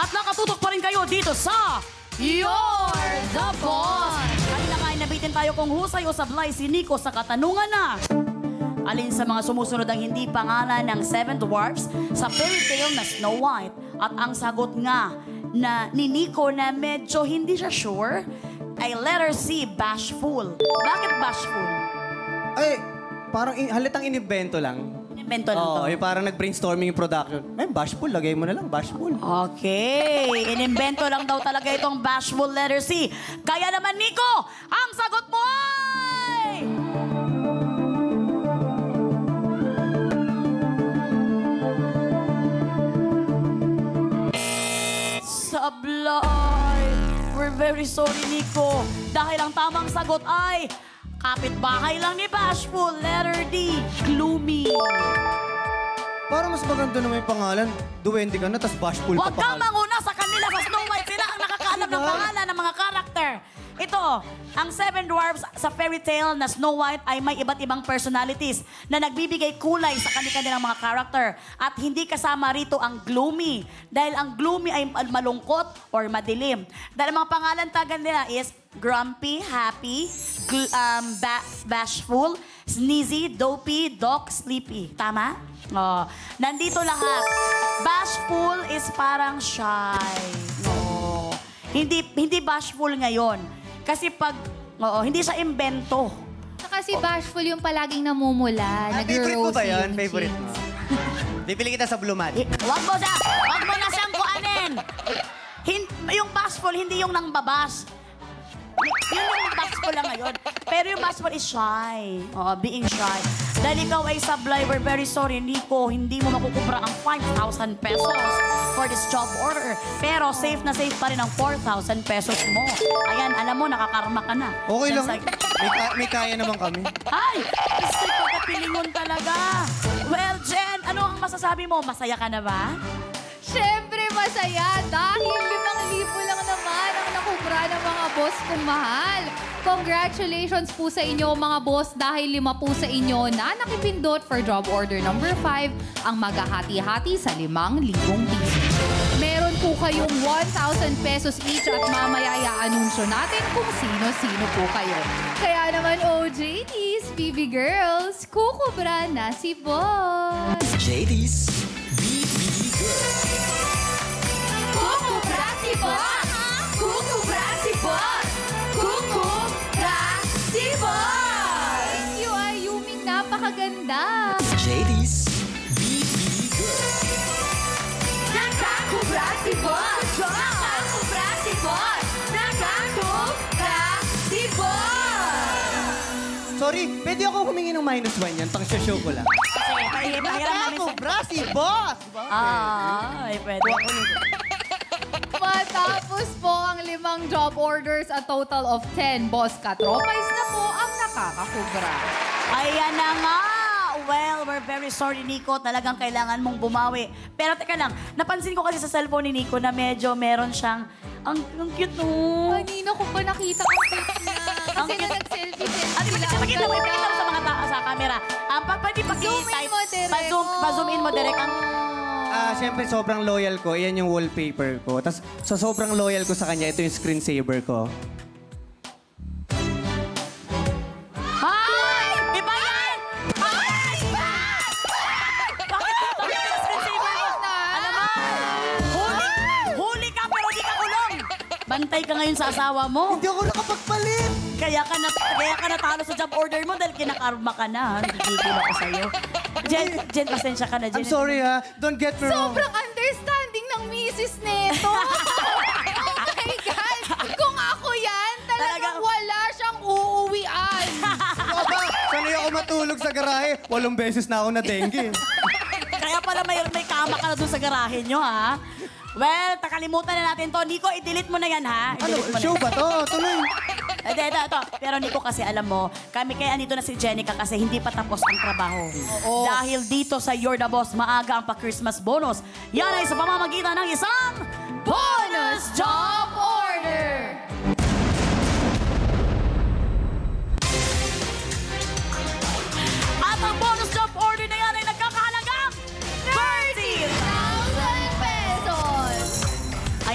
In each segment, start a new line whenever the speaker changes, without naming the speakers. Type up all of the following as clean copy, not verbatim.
At nakatutok pa rin kayo dito sa You're the Boss! Kanina nga nabitin tayo kung husay o sablay si Nico sa katanungan na alin sa mga sumusunod ang hindi pangalan ng 7 dwarfs sa fairy tale na Snow White? At ang sagot nga na ni Nico na medyo hindi siya sure ay letter C, bashful. Bakit bashful?
Ay, parang halatang inimbento lang.
Inimbento lang to?
Oo, parang nag-brainstorming yung production. Ay, bashful, lagay mo na lang, bashful.
Okay, inimbento lang daw talaga itong bashful letter C. Kaya naman, Nico, ang sagot mo ay... Sablay! We're very sorry, Nico. Dahil ang tamang sagot ay kapitbahay lang ni Bashful, letter D, gloomy.
Parang mas maganda naman yung pangalan. Duwende ka na, tas bashful
Huwag
pa
kang manguna sa kanila sa Snow White. Sila ang nakakaalam ng pangalan ng mga karakter. Ito, ang 7 dwarfs sa fairy tale na Snow White ay may iba't ibang personalities na nagbibigay kulay sa kanilang mga karakter. At hindi kasama rito ang gloomy. Dahil ang gloomy ay malungkot or madilim. Dahil ang mga pangalan tagan nila is grumpy, happy, bashful, sneezy, dopey, doc, sleepy. Tama? Oh, nandito lahat. Bashful is parang shy. Oh. Hindi bashful ngayon. Kasi hindi siya invento.
Kasi bashful yung palaging namumula.
Favorite mo ba yan?
Nag-rosy
Favorite mo? Bibili kita sa Blue Magic.
Wag mo na siyang kuanin. Yung bashful, hindi yung nang-babas. Yun yung bashful lang ngayon. Pero yung bashful is shy. Being shy. Dahil ikaw ay sablay, we're very sorry, Nico. Hindi mo makukubra ang 5,000 pesos for this job order. Pero safe na safe pa rin ang 4,000 pesos mo. Ayan, alam mo, nakakarma ka na.
Okay lang. May kaya naman kami.
Ay! Gusto ko kapilingon talaga. Well, Jen, ano ang masasabi mo? Masaya ka na ba?
Siyempre masaya dahil 5,000 lang naman ang nakubra ng mga boss kong mahal. Congratulations po sa inyo mga boss dahil 5 po sa inyo na nakipindot for job order number 5 ang maghahati-hati sa 5,000 piso. Meron po kayong 1,000 pesos each at mamaya i-anunsyo natin kung sino-sino po kayo. Kaya naman OJTs, BB Girls, kukubra na si boss.
JD's BB Girls.
Kukubra si boss! Kukubra si boss! Kukubra si boss! Thank you, Ayuming. Napakaganda.
JD's BB Girls.
Nakakubra si boss! Nakakubra si boss! Nakakubra si boss!
Sorry, pwede ako humingi ng -1 yan. Pang-show ko lang.
Sige, pahiram namin sa...
Nakakubra si boss!
Ay, pwede.
Matapos po ang 5 job orders, a total of 10 boss katropais na po ang nakakakubra.
Ayan na nga! Well, we're very sorry, Nico. Talagang kailangan mong bumawi. Pero teka lang, napansin ko kasi sa cellphone ni Nico na medyo meron siyang... Ang cute no.
Kanina ko pa nakita ang cute niya. Kasi na nag-selfie-selfie lang.
Pakita mo sa mga tao sa camera. Pwede
Zoom in mo, direct.
Pa-zoom in mo, direct.
Siyempre, sobrang loyal ko. Iyan yung wallpaper ko. Tapos, sa sobrang loyal ko sa kanya, ito yung screensaver ko.
Ay! Iba yan! Ay! Bakit yung screensaver mo? Alam mo, huli ka pero di ka kulong. Bantay ka ngayon sa asawa mo.
Hindi ako nakapagpalit!
Kaya ka natalo sa job order mo dahil kinakarma ka na. Gigigil ako sa'yo. Jen, pasensya ka na, Jen.
I'm sorry ha. Don't get me wrong.
Sobrang understanding ng misis nito. Oh my God! Kung ako yan, talagang wala siyang uuwian.
Aba, sanay ako matulog sa garahe. 8 beses na ako na dengue.
Kaya pala may kama ka na doon sa garahe nyo, ha? Well, takalimutan na natin to. Nico, i-delete mo na yan, ha?
Ano,
I-delete mo
show
na.
ba to? Tuloy.
Ito. Pero Nico, kasi alam mo, kami kaya andito na si Jenica kasi hindi pa tapos ang trabaho.
Oo.
Dahil dito sa You're the Boss, maaga ang pa-Christmas bonus. Yan ay sa pamamagitan ng isang bonus job order! At ang bonus job order na yan ay nagkakahalagang 30,000
pesos!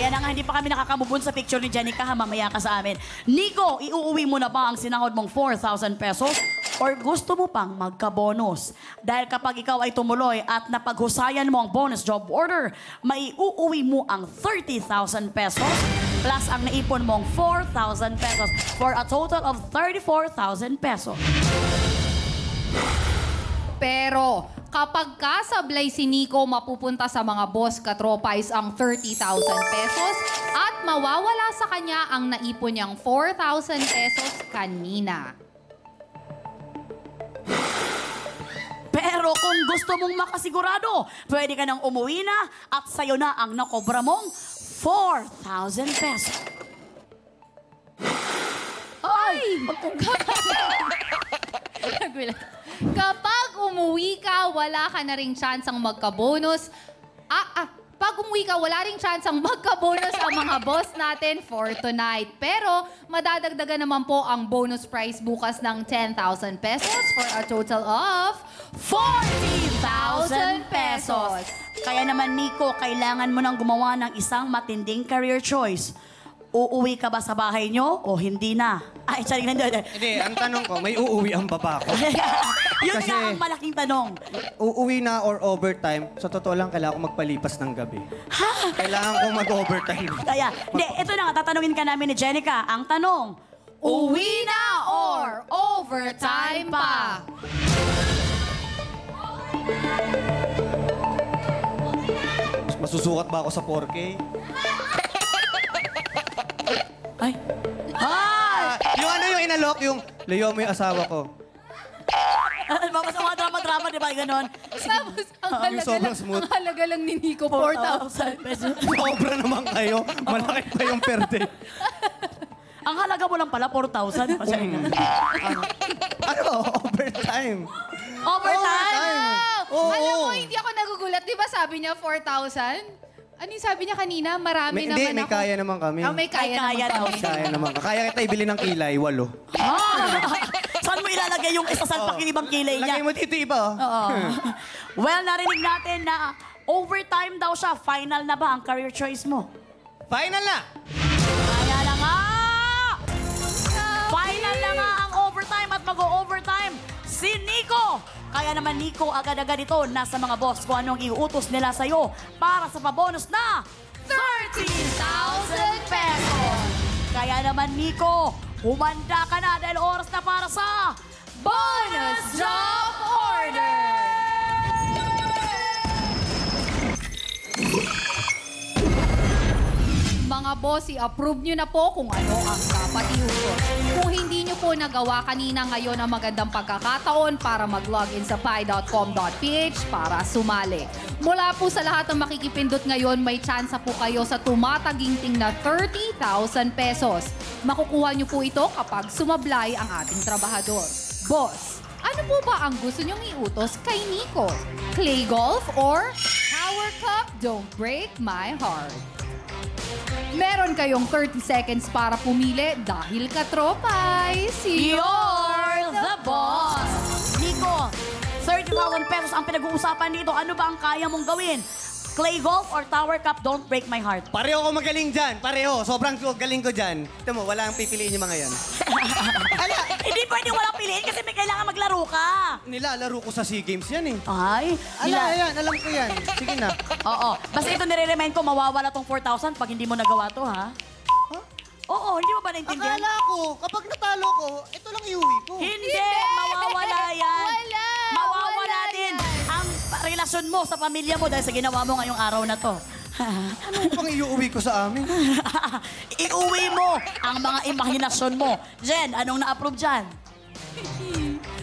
Kaya na nga, hindi pa kami nakakamubun sa picture ni Jenica, ha? Mamaya ka sa amin. Nico, iuuwi mo na ba ang sinahod mong 4,000 pesos? Or gusto mo pang magka-bonus? Dahil kapag ikaw ay tumuloy at napaghusayan mo ang bonus job order, maiuuwi mo ang 30,000 pesos plus ang naipon mong 4,000 pesos for a total of 34,000 pesos.
Pero kapag kasablay si Nico, mapupunta sa mga boss katropais ang 30,000 pesos at mawawala sa kanya ang naipon niyang 4,000 pesos kanina.
Pero kung gusto mong makasigurado, pwede ka nang umuwi na at sa'yo na ang nakobra mong 4,000 pesos. Ay!
Kapag umuwi ka, wala ka na ring tsansang magka-bonus. Pag umuwi ka, wala ring tsansang magka-bonus ang mga boss natin for tonight. Pero madadagdagan naman po ang bonus prize bukas ng 10,000 pesos for a total of
40,000 pesos. Kaya naman, Nico, kailangan mo nang gumawa ng isang matinding career choice. Uuwi ka ba sa bahay nyo o hindi na? Ay, sorry, hindi.
Hindi, ang tanong ko, may uuwi ang baba ko.
Yun
Kasi-
na ang malaking tanong.
Uuwi na or overtime, sa totoo lang, kailangan ko magpalipas ng gabi. Kailangan ko mag-overtime.
Kaya, hindi, ito na nga, tatanungin ka namin ni Jenica. Ang tanong,
uwi na or overtime pa?
Masusukat ba ako sa 4K?
ay, ay!
Yung ano yung inalok, yung layo mo yung asawa ko.
Mga sa mga drama-drama, di ba? Ganon.
Tapos,
Yung sobrang smooth.
ang halaga lang ni Nico, 4,000
pesos.
Sobra naman kayo. Malaki pa yung per day.
Ang halaga mo lang pala, 4,000.
Ano? Overtime.
Overtime!
Oo.
Alam mo, hindi ako nagugulat. Di ba sabi niya 4,000? Ano yung sabi niya kanina? Marami
Hindi,
naman
may
ako.
kaya naman kami.
May kaya
May kaya
naman
daw.
kami.
Kaya naman. Kaya kita ibili ng kilay, 8.
Saan mo ilalagay yung isa sa pakilibang kilay niya?
Lagay mo dito iba.
Oo. Well, narinig natin na overtime daw siya. Final na ba ang career choice mo?
Final na!
Kaya na nga! Final na nga ang overtime at mag-o-overtime si Nico. Kaya naman, Nico, agad-agad ito nasa mga boss kung anong iuutos nila sa'yo para sa pabonus na 30,000 pesos. Kaya naman, Nico, humanda ka na dahil oras na para sa bonus job order!
Mga boss, i-approve nyo na po kung ano ang dapat iutos. Kung hindi nyo po nagawa kanina, ngayon ang magandang pagkakataon para mag-login sa pi.com.ph para sumali. Mula po sa lahat ng makikipindot ngayon, may tsansa po kayo sa tumataginting na 30,000 pesos. Makukuha nyo po ito kapag sumablay ang ating trabahador. Boss, ano po ba ang gusto nyong iutos kay Nico? Clay golf or Power Cup Don't Break My Heart? Meron kayong 30 seconds para pumili dahil katropay,
You're the boss! Nico, 30,000 pesos ang pinag-uusapan dito. Ano ba ang kaya mong gawin? Clay golf or tower cup, don't break my heart.
Pareho ako magaling dyan. Pareho. Sobrang galing ko dyan. Ito mo, wala ang pipiliin yung mga yan.
Hindi pwedeng walang piliin kasi may kailangan maglaro ka.
Nilalaro ko sa SEA Games yan eh.
Ay,
Yan, alam ko yan. Sige na.
Oo. Basta ito nire-remind ko, mawawala tong 4,000 pag hindi mo nagawa to, ha? Oo, hindi mo ba naintindihan?
Akala ko, kapag natalo ko, ito lang iuwi ko.
Hindi! Mawawala yan!
Wala!
Mawawala
Wala
din
yan.
ang relasyon mo sa pamilya mo dahil sa ginawa mo ngayong araw na to.
Ano pang iuwi ko sa amin?
Iuwi mo ang mga imahinasyon mo. Jen, anong na-approve dyan?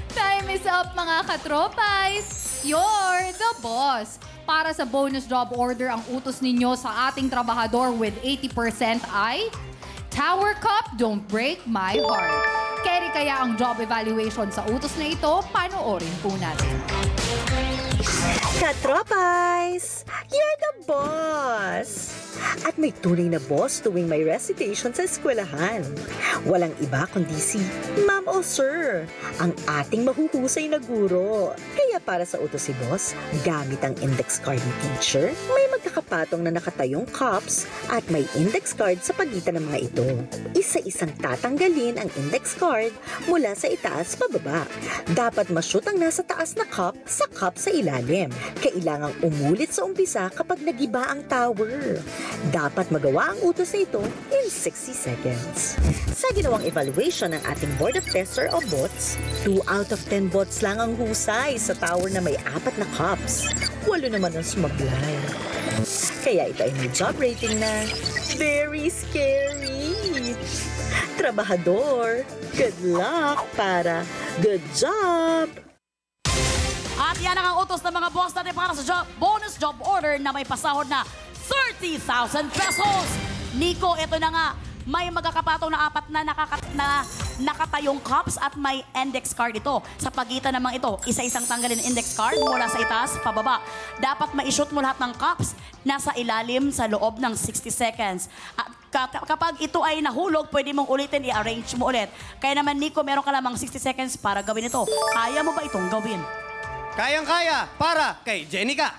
Time is up, mga katropays! You're the boss! Para sa bonus job order, ang utos ninyo sa ating trabahador with 80% ay Tower Cup, Don't Break My Heart. Carry kaya ang job evaluation sa utos na ito? Panoorin po natin.
Katropais! You're the boss! At may tunay na boss tuwing may recitation sa eskwelahan. Walang iba kundi si Ma'am o Sir, ang ating mahuhusay na guro. Kaya para sa utos si boss, gamit ang index card ni teacher, may magkakaroon nakapatong na nakatayong cups at may index card sa pagitan ng mga ito. Isa-isang tatanggalin ang index card mula sa itaas pababa. Dapat ma-shoot ang nasa taas na cup sa cup sa ilalim. Kailangang umulit sa umpisa kapag nagiba ang tower. Dapat magawa ang utos na ito in 60 seconds. Sa ginawang evaluation ng ating board of tester o bots, 2 out of 10 bots lang ang husay sa tower na may 4 na cups. 8 naman ang sumablay. Kaya ito ay may job rating na very scary. Trabahador, good luck para good job!
At yan ang utos ng mga boss natin para sa bonus job order na may pasahod na 30,000 pesos. Nico, ito na nga. May magkakapatong na 4 na nakatayong cups at may index card ito. Sa pagitan naman ito, isa-isang tanggalin ang index card mula sa itaas pababa. Dapat ma-shoot mo lahat ng cups nasa ilalim sa loob ng 60 seconds. At kapag ito ay nahulog, pwede mong ulitin, i-arrange mo ulit. Kaya naman, Nico, meron ka lamang 60 seconds para gawin ito. Kaya mo ba itong gawin?
Kayang-kaya para kay Jenica.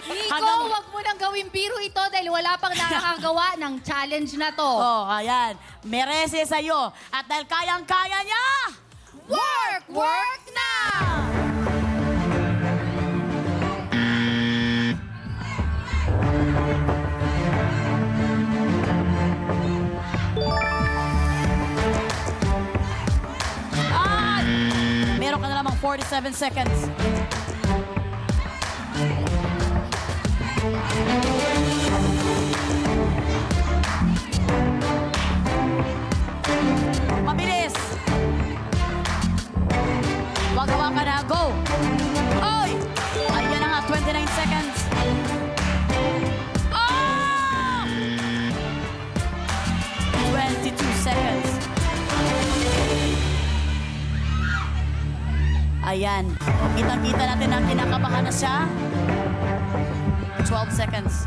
Nico, wag mo nang gawin biro ito dahil wala pang nakakagawa ng challenge na to.
Oh, ayan. Merese sa'yo. At dahil kayang-kaya niya,
Work! Work na!
ay! Meron ka na lamang 47 seconds. Mabilis! Wag ka na. Go! Oy! Ayan na nga, 29 seconds. Oh! 22 seconds. Ayan. Kitang-kita natin na kinakabahan na siya. 12 seconds.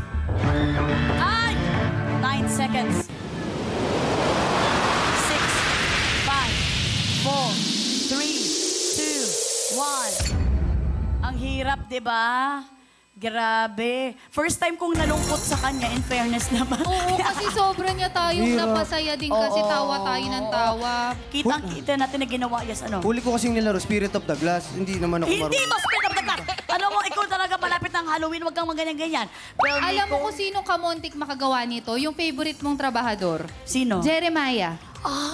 Ay! 9 seconds. 6, 5, 4, 3, 2, 1. Ang hirap, di ba? Grabe. First time kong nalungkot sa kanya, in fairness naman.
Oo, kasi sobra niya tayong napasaya din kasi
Oo.
tawa tayo ng tawa.
Kitang-kita natin na ginawa, yes, ano?
Huli ko kasing nilaro, Spirit of the Glass. Hindi naman ako
Hindi mo spirit of the glass. Ano mo, ikaw talaga malapit ng Halloween, wag kang maganyan-ganyan. Well,
Alam mo
Nico-
kung sinong kamontik makagawa nito? Yung favorite mong trabahador?
Sino?
Jeremiah.
Ay,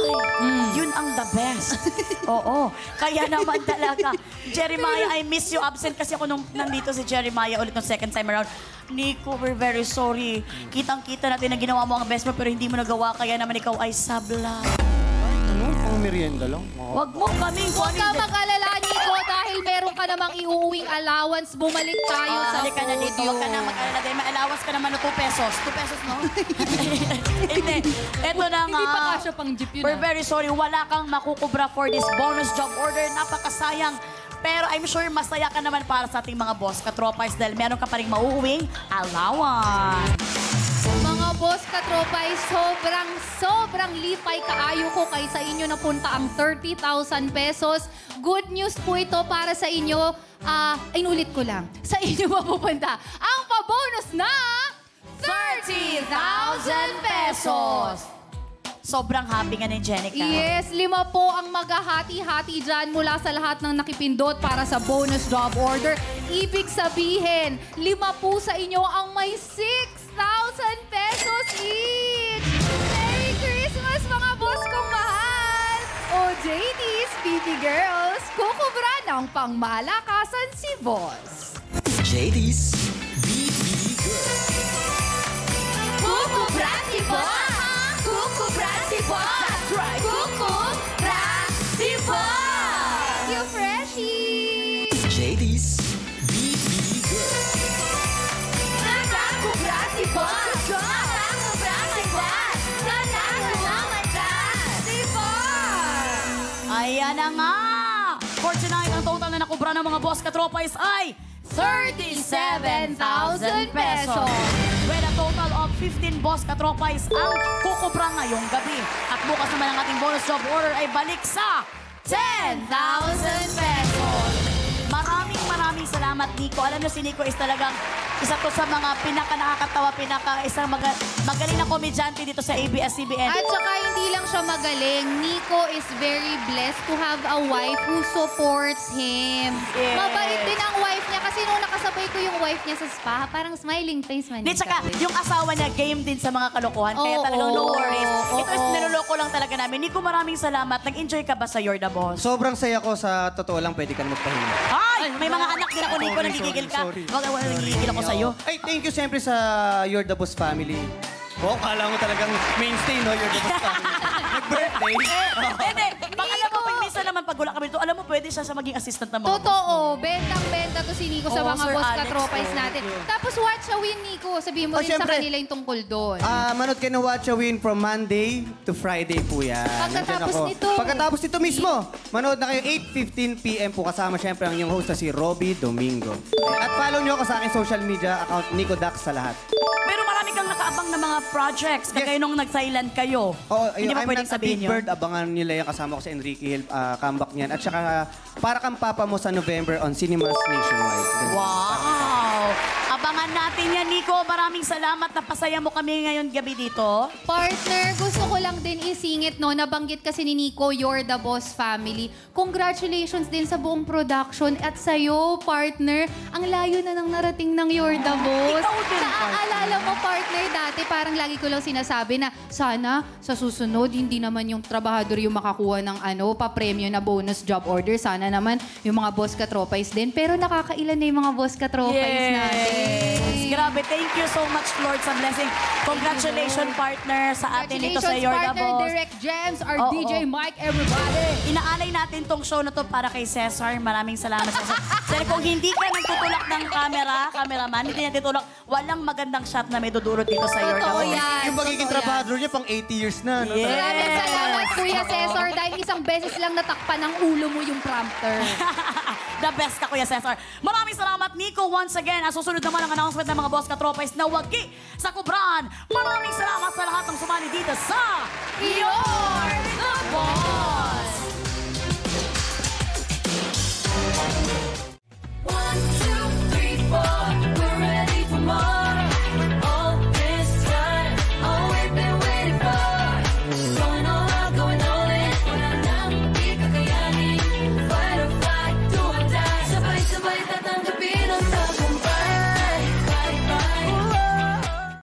yun ang the best. Oo. Kaya naman talaga. Jeremiah, I miss you. Absent kasi ako nung nandito si Jeremiah ulit ng second time around. Nico, we're very sorry. Kitang-kita natin na ginawa mo ang best mo pero hindi mo nagawa. Kaya naman ikaw ay sabla.
Ano? Pang merienda lang.
Wag mo kaming
Huwag ka mag-alala, Nico, dahil meron ka namang iuuwing allowance. Bumalik tayo sa
Halika na dito.
podium.
Huwag ka na mag-alala dahil may allowance ka naman ng 2 pesos. 2 pesos, no? Hindi. Ito na nga.
Hindi pa kasya pang jeep yun.
We're very sorry. Wala kang makukubra for this bonus job order. Napakasayang. Pero I'm sure masaya ka naman para sa ating mga boss katropais dahil meron ka pa rin mauuwing allowance.
Mga boss katropa ay sobrang lipay kaayo ko kay sa inyo napunta ang 30,000 pesos. Good news po ito para sa inyo. Inulit ko lang. Sa inyo mapupunta ang pabonus na 30,000 pesos.
Sobrang happy nga ni Jenica.
Yes, 5 po ang maghahati-hati dyan mula sa lahat ng nakipindot para sa bonus job order. Ibig sabihin, 5 po sa inyo ang may 6,000 pesos each! Merry Christmas, mga boss kong mahal! O JD's, BB Girls, kukubra ng pangmalakasan si boss.
JD's BB Girl.
Kukubra si boss! Kukubra si boss! That's right! Kukubra si boss! Thank you, Freshie!
JD's BB Girl.
Nakakubra si boss! Nakakubra si boss! Nakakubra si boss!
Ayan na nga! For tonight, ang total na nakubra ng mga boss katropais ay 37,000 pesos. With a total of 15 boss katropais ang kukubra ngayong gabi. At bukas naman ang ating bonus job order ay balik sa 10,000 pesos. Maraming maraming salamat, Nico. Alam niyo, si Nico is talagang isa to sa mga pinaka-nakakatawa, isang magaling na komedyante dito sa ABS-CBN.
At saka hindi lang siya magaling. Nico is very blessed to have a wife who supports him.
Yes.
Mabait din ang wife niya kasi nung nakasabay ko yung wife niya sa spa, parang smiling face man.
Di, tsaka, yung asawa niya, game din sa mga kalokohan. Kaya talagang no worries. Ito is niloloko lang talaga namin. Nico, maraming salamat. Nag-enjoy ka ba sa You're the Boss?
Sobrang saya ko, sa totoo lang, pwede ka na magpahinga.
Ay! May mga anak din ako, Nico. Nagigigil ka.
Sorry.
Wag, nagigigil ako sa'yo.
Ay, thank you siyempre sa You're the Boss family. Oh, kala mo talagang mainstay, no? You're the Boss family. Nag-birthday.
Hindi. Baka alam mo, pag minsan naman pag wala kami dito, alam mo, pwede siya maging assistant ng mga boss mo.
Totoo. Bentang-benta to si Nico sa
Oo,
mga
Sir
boss
Alex,
katropais
oh.
natin. Tapos watch a win, Nico. Sabihin mo
Oh,
rin sa
syempre.
kanila yung tungkol doon.
Manood kayo ng Watch a Win from Monday to Friday po yan.
Pagkatapos
Nandyan ako.
nito.
Pagkatapos nito mismo, manood na kayo 8:15 p.m. po. Kasama syempre ang inyong host na si Robbie Domingo. At follow nyo ako sa aking social media account, Nico Dax sa lahat.
Pero marami kang nakaabang na mga projects. Kagaya nung nag-silent kayo.
Oo,
Hindi ba
I'm
pwedeng
not a
sabihin
big
yun?
bird. Abangan nila yung kasama ko sa Enrique Hill comeback niyan. At saka, para kang papa mo sa November on Cinemas Nationwide.
Wow! Abangan natin yan, Nico. Maraming salamat. Napasaya mo kami ngayon gabi dito.
Partner, gusto ko lang din isingit, no? Nabanggit kasi ni Nico, You're the Boss family. Congratulations din sa buong production. At sa'yo, partner, ang layo na nang narating ng You're the Boss.
Ikaw din,
Naaalala mo, partner, dati parang lagi ko lang sinasabi na sana sa susunod, hindi naman yung trabahador yung makakuha ng pa-premyo na bonus job order. Sana naman yung mga boss katropais din. Pero nakakailan na yung mga boss katropais natin.
Grabe, thank you so much, Lord, sa blessing. Congratulations, partner, sa atin dito sa
Congratulations,
You're the
partner,
Boss.
Direct Gems, our
Oo,
DJ
oo.
Mike, everybody.
Inaalay natin tong show na to para kay Cesar. Maraming salamat, Cesar. Dahil kung hindi ka nagtutulak ng cameraman, hindi niya titulak, walang magandang shot na may dudurot dito sa You're the
Totoo
Boss.
yan.
Yung magiging
totoo yan.
trabahador niya pang 80 years na. No?
Yeah.
Maraming salamat, Kuya Cesar, dahil isang beses lang natakpan ng ulo mo yung prompter.
The best ka, Kuya Cesar. Maraming salamat, Nico, once again. Ang susunod naman ang announcement ng mga boss katropais na wagi sa kubrahan. Maraming salamat sa lahat ng sumali dito sa You're the Boss!